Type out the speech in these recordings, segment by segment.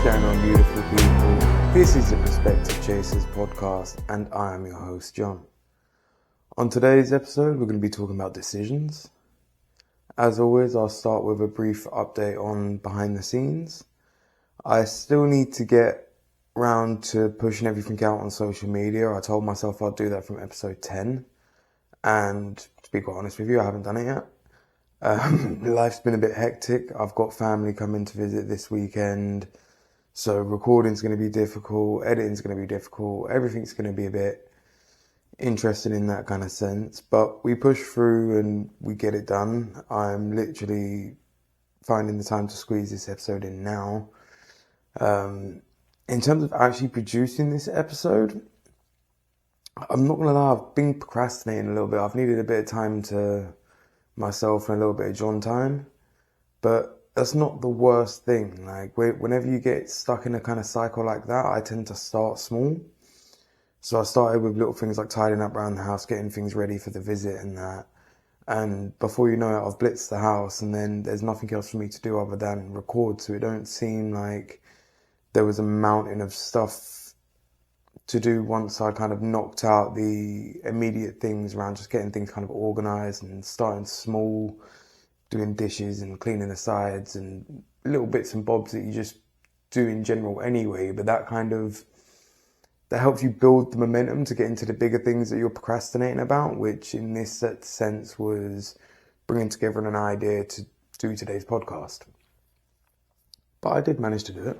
going on, beautiful people? This is the Perspective Chasers podcast, and I am your host, John. On today's episode, we're going to be talking about decisions. As always, I'll start with a brief update on behind the scenes. I still need to get round to pushing everything out on social media. I told myself I'll do that from episode 10, and to be quite honest with you, I haven't done it yet. Life's been a bit hectic. I've got family coming to visit this weekend, so recording's going to be difficult, editing's going to be difficult, everything's going to be a bit interesting in that kind of sense, but we push through and we get it done. I'm literally finding the time to squeeze this episode in now. In terms of actually producing this episode, I'm not going to lie, I've been procrastinating a little bit. I've needed a bit of time to myself and a little bit of John time, but that's not the worst thing. Like, whenever you get stuck in a kind of cycle like that, I tend to start small. So I started with little things like tidying up around the house, getting things ready for the visit and that. And before you know it, I've blitzed the house, and then there's nothing else for me to do other than record. So it don't seem like there was a mountain of stuff to do once I kind of knocked out the immediate things around just getting things kind of organized and starting small, doing dishes and cleaning the sides and little bits and bobs that you just do in general anyway. But that helps you build the momentum to get into the bigger things that you're procrastinating about, which in this sense was bringing together an idea to do today's podcast. But I did manage to do it.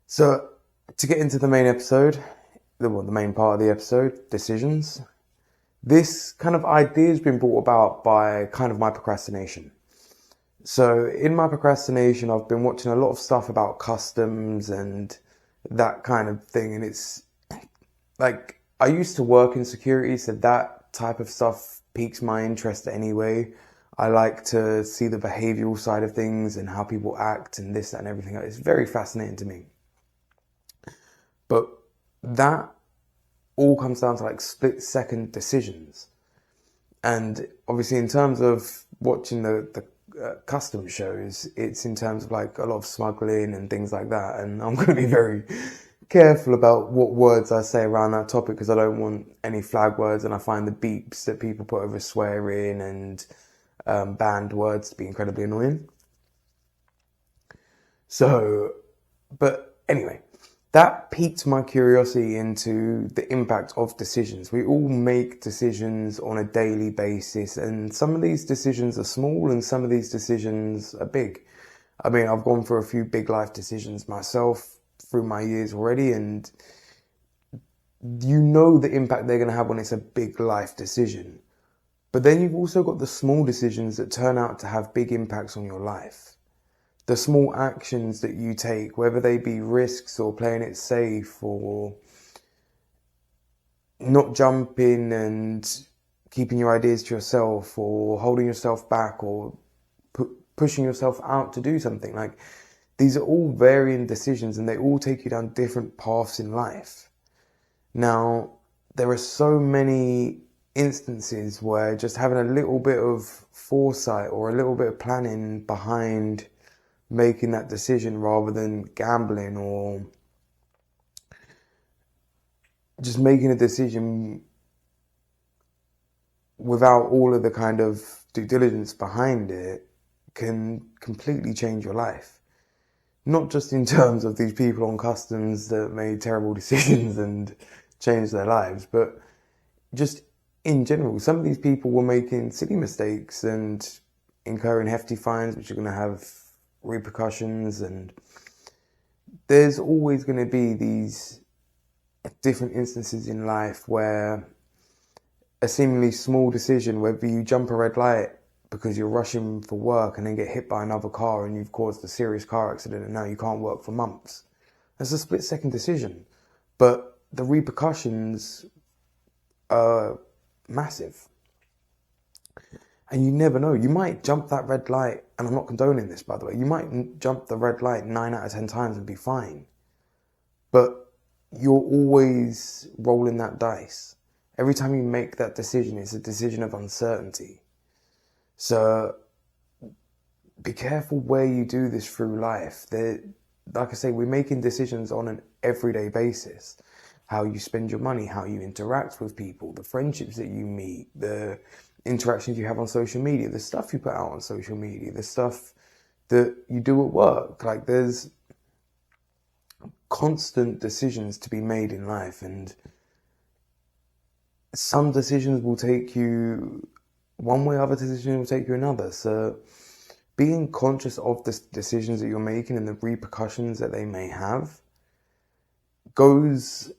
So to get into the main episode, the main part of the episode, decisions. This kind of idea has been brought about by kind of my procrastination. So in my procrastination, I've been watching a lot of stuff about customs and that kind of thing. And it's like, I used to work in security, so that type of stuff piques my interest anyway. I like to see the behavioral side of things and how people act and this, that, and everything. It's very fascinating to me. But that all comes down to like split-second decisions. And obviously in terms of watching the custom shows, it's in terms of like a lot of smuggling and things like that. And I'm going to be very careful about what words I say around that topic, because I don't want any flag words, and I find the beeps that people put over swearing and banned words to be incredibly annoying. So, but anyway, that piqued my curiosity into the impact of decisions. We all make decisions on a daily basis, and some of these decisions are small and some of these decisions are big. I mean, I've gone through a few big life decisions myself through my years already, and you know the impact they're going to have when it's a big life decision. But then you've also got the small decisions that turn out to have big impacts on your life. The small actions that you take, whether they be risks or playing it safe or not jumping and keeping your ideas to yourself or holding yourself back or pushing yourself out to do something. Like, these are all varying decisions and they all take you down different paths in life. Now, there are so many instances where just having a little bit of foresight or a little bit of planning behind making that decision, rather than gambling or just making a decision without all of the kind of due diligence behind it, can completely change your life. Not just in terms of these people on customs that made terrible decisions and changed their lives, but just in general. Some of these people were making silly mistakes and incurring hefty fines, which are going to have repercussions, and there's always going to be these different instances in life where a seemingly small decision, whether you jump a red light because you're rushing for work and then get hit by another car and you've caused a serious car accident and now you can't work for months. That's a split-second decision, but the repercussions are massive. And you never know. You might jump that red light, and I'm not condoning this, by the way. You might jump the red light 9 out of 10 times and be fine. But you're always rolling that dice. Every time you make that decision, it's a decision of uncertainty. So be careful where you do this through life. like I say, we're making decisions on an everyday basis. How you spend your money, how you interact with people, the friendships that you meet, the interactions you have on social media, the stuff you put out on social media, the stuff that you do at work. Like, there's constant decisions to be made in life, and some decisions will take you one way, other decisions will take you another. So being conscious of the decisions that you're making and the repercussions that they may have goes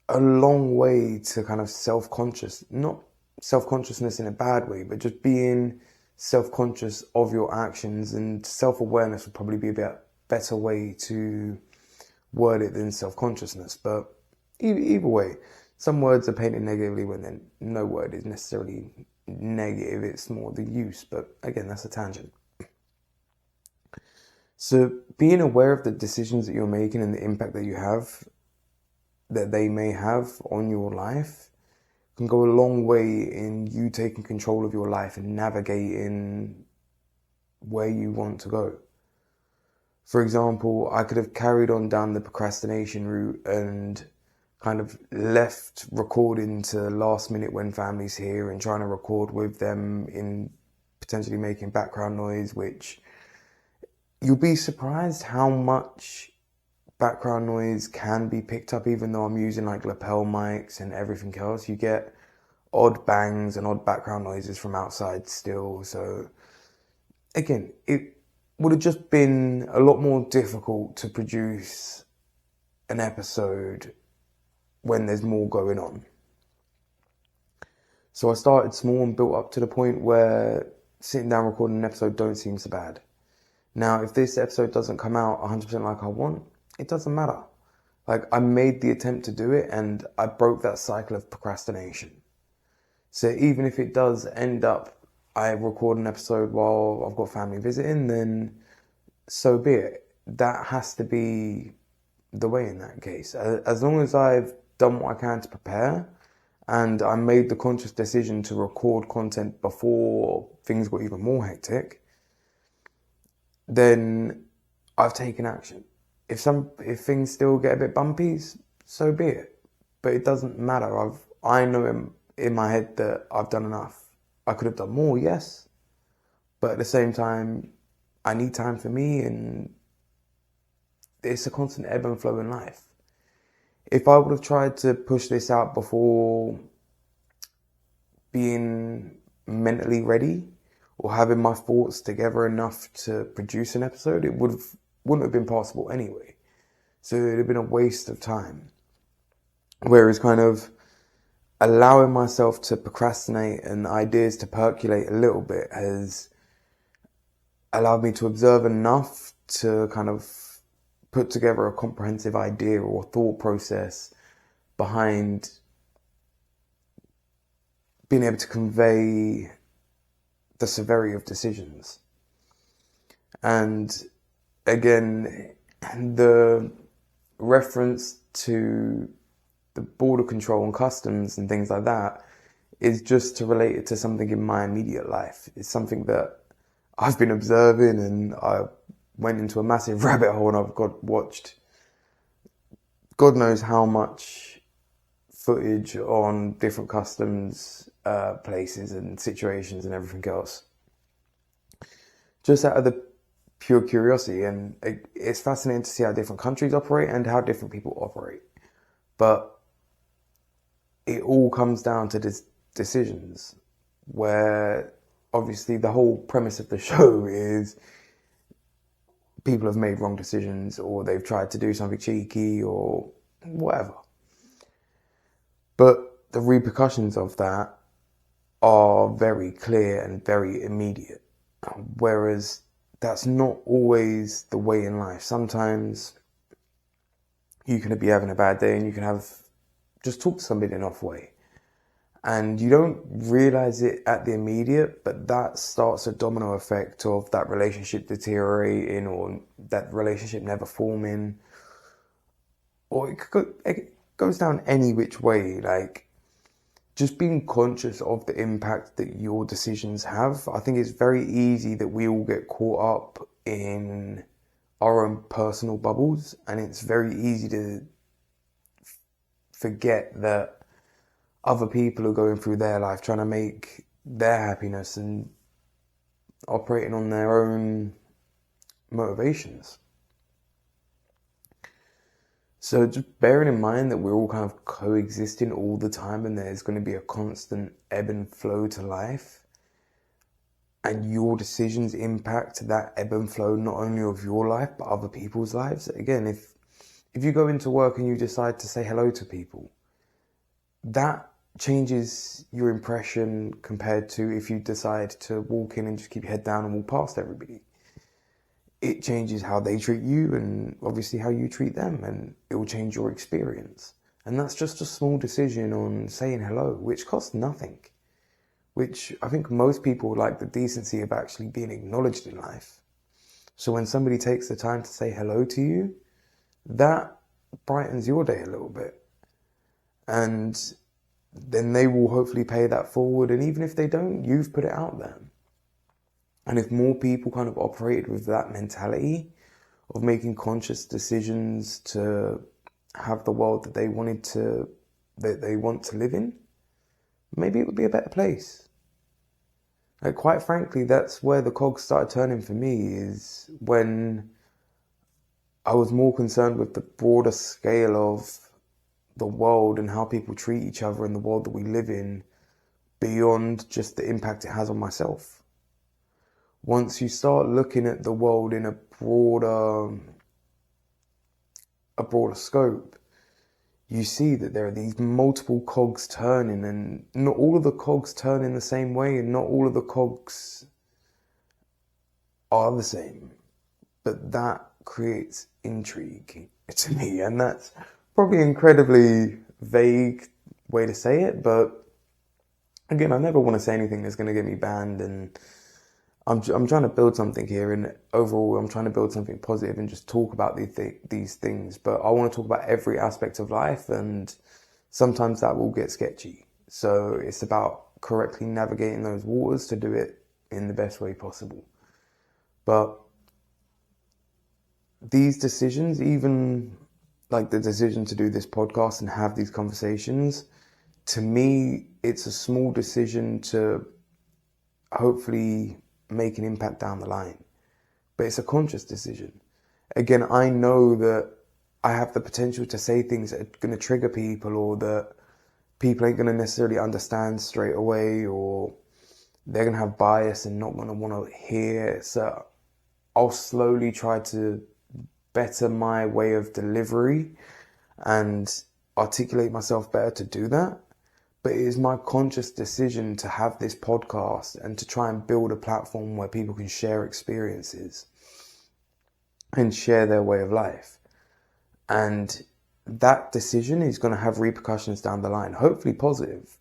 a long way to kind of not self-consciousness in a bad way, but just being self-conscious of your actions. And self-awareness would probably be a better way to word it than self-consciousness. But either way, some words are painted negatively when then no word is necessarily negative, it's more the use. But again, that's a tangent. So being aware of the decisions that you're making and the impact that they may have on your life can go a long way in you taking control of your life and navigating where you want to go. For example, I could have carried on down the procrastination route and kind of left recording to last minute when family's here and trying to record with them in potentially making background noise, which you'll be surprised how much background noise can be picked up, even though I'm using like lapel mics and everything else. You get odd bangs and odd background noises from outside still. So again, it would have just been a lot more difficult to produce an episode when there's more going on. So I started small and built up to the point where sitting down recording an episode don't seem so bad. Now, if this episode doesn't come out 100% like I want, it doesn't matter. Like, I made the attempt to do it and I broke that cycle of procrastination. So even if it does end up, I record an episode while I've got family visiting, then so be it. That has to be the way in that case. As long as I've done what I can to prepare and I made the conscious decision to record content before things got even more hectic, then I've taken action. If things still get a bit bumpy, so be it. But it doesn't matter. I know in my head that I've done enough. I could have done more, yes. But at the same time, I need time for me, and it's a constant ebb and flow in life. If I would have tried to push this out before being mentally ready or having my thoughts together enough to produce an episode, it wouldn't have been possible anyway. So it would have been a waste of time. Whereas kind of allowing myself to procrastinate and ideas to percolate a little bit has allowed me to observe enough to kind of put together a comprehensive idea or thought process behind being able to convey the severity of decisions. And again, the reference to the border control and customs and things like that is just to relate it to something in my immediate life. It's something that I've been observing, and I went into a massive rabbit hole, and I've watched God knows how much footage on different customs places and situations and everything else, just out of the pure curiosity. And it's fascinating to see how different countries operate and how different people operate. But it all comes down to decisions, where obviously the whole premise of the show is people have made wrong decisions, or they've tried to do something cheeky or whatever. But the repercussions of that are very clear and very immediate. Whereas that's not always the way in life. Sometimes you can be having a bad day and you can just talk to somebody in an off way. And you don't realize it at the immediate, but that starts a domino effect of that relationship deteriorating, or that relationship never forming. Or it goes down any which way. Like, just being conscious of the impact that your decisions have. I think it's very easy that we all get caught up in our own personal bubbles, and it's very easy to forget that other people are going through their life trying to make their happiness and operating on their own motivations. So just bearing in mind that we're all kind of coexisting all the time, and there's going to be a constant ebb and flow to life, and your decisions impact that ebb and flow not only of your life but other people's lives. Again, if you go into work and you decide to say hello to people, that changes your impression compared to if you decide to walk in and just keep your head down and walk past everybody. It changes how they treat you and obviously how you treat them, and it will change your experience. And that's just a small decision on saying hello, which costs nothing, which I think most people like the decency of actually being acknowledged in life. So when somebody takes the time to say hello to you, that brightens your day a little bit. And then they will hopefully pay that forward. And even if they don't, you've put it out there. And if more people kind of operated with that mentality of making conscious decisions to have the world that they want to live in, maybe it would be a better place. Like, quite frankly, that's where the cogs started turning for me, is when I was more concerned with the broader scale of the world and how people treat each other in the world that we live in, beyond just the impact it has on myself. Once you start looking at the world in a broader scope, you see that there are these multiple cogs turning, and not all of the cogs turn in the same way, and not all of the cogs are the same. But that creates intrigue to me, and that's probably an incredibly vague way to say it, but again, I never want to say anything that's going to get me banned, and I'm trying to build something here, and overall I'm trying to build something positive and just talk about these things. But I want to talk about every aspect of life, and sometimes that will get sketchy. So it's about correctly navigating those waters to do it in the best way possible. But these decisions, even like the decision to do this podcast and have these conversations, to me, it's a small decision to hopefully make an impact down the line. But it's a conscious decision. Again, I know that I have the potential to say things that are going to trigger people, or that people ain't going to necessarily understand straight away, or they're going to have bias and not going to want to hear it. So I'll slowly try to better my way of delivery and articulate myself better to do that. But it is my conscious decision to have this podcast and to try and build a platform where people can share experiences and share their way of life. And that decision is going to have repercussions down the line, hopefully positive.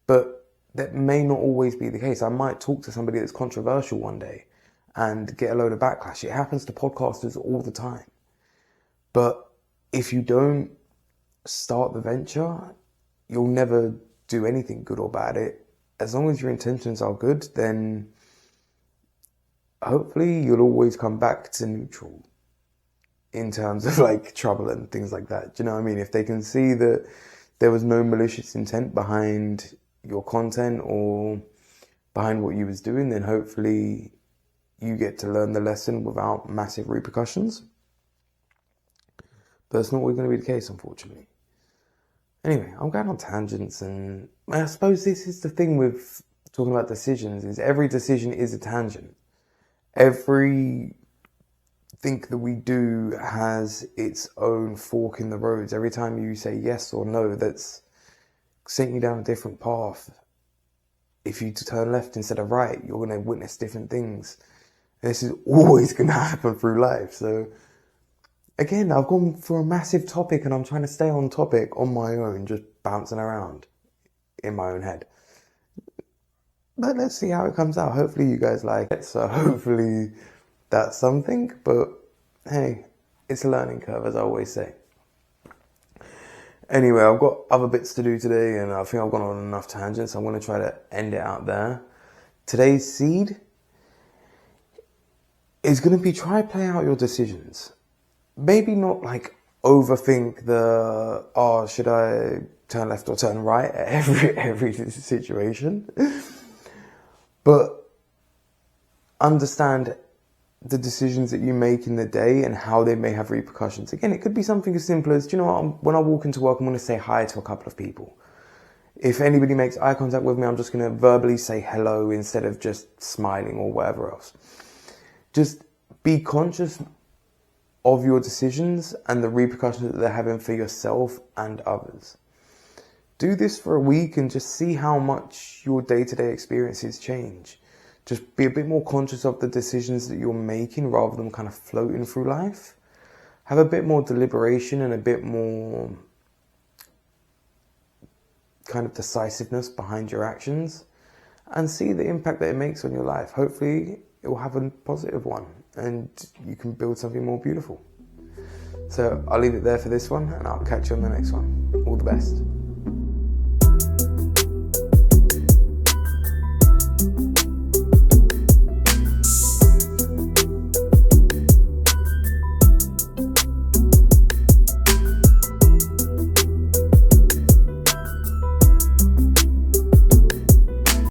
But that may not always be the case. I might talk to somebody that's controversial one day and get a load of backlash. It happens to podcasters all the time. But if you don't start the venture, you'll never do anything good or bad. As long as your intentions are good, then hopefully you'll always come back to neutral in terms of like trouble and things like that. Do you know what I mean? If they can see that there was no malicious intent behind your content or behind what you was doing, then hopefully you get to learn the lesson without massive repercussions. But that's not always going to be the case, unfortunately. Anyway, I'm going on tangents, and I suppose this is the thing with talking about decisions, is every decision is a tangent. Every thing that we do has its own fork in the roads. Every time you say yes or no, that's sent you down a different path. If you turn left instead of right, you're going to witness different things. And this is always going to happen through life. So again, I've gone for a massive topic and I'm trying to stay on topic on my own, just bouncing around in my own head. But let's see how it comes out. Hopefully you guys like it. So hopefully that's something. But hey, it's a learning curve, as I always say. Anyway, I've got other bits to do today, and I think I've gone on enough tangents. I'm going to try to end it out there. Today's seed is going to be try play out your decisions. Maybe not like overthink should I turn left or turn right at every situation, but understand the decisions that you make in the day and how they may have repercussions. Again, it could be something as simple as, do you know what, when I walk into work, I'm going to say hi to a couple of people. If anybody makes eye contact with me, I'm just going to verbally say hello instead of just smiling or whatever else. Just be conscious of your decisions and the repercussions that they're having for yourself and others. Do this for a week and just see how much your day-to-day experiences change. Just be a bit more conscious of the decisions that you're making rather than kind of floating through life. Have a bit more deliberation and a bit more kind of decisiveness behind your actions, and see the impact that it makes on your life. Hopefully it will have a positive one and you can build something more beautiful. So I'll leave it there for this one, and I'll catch you on the next one. All the best.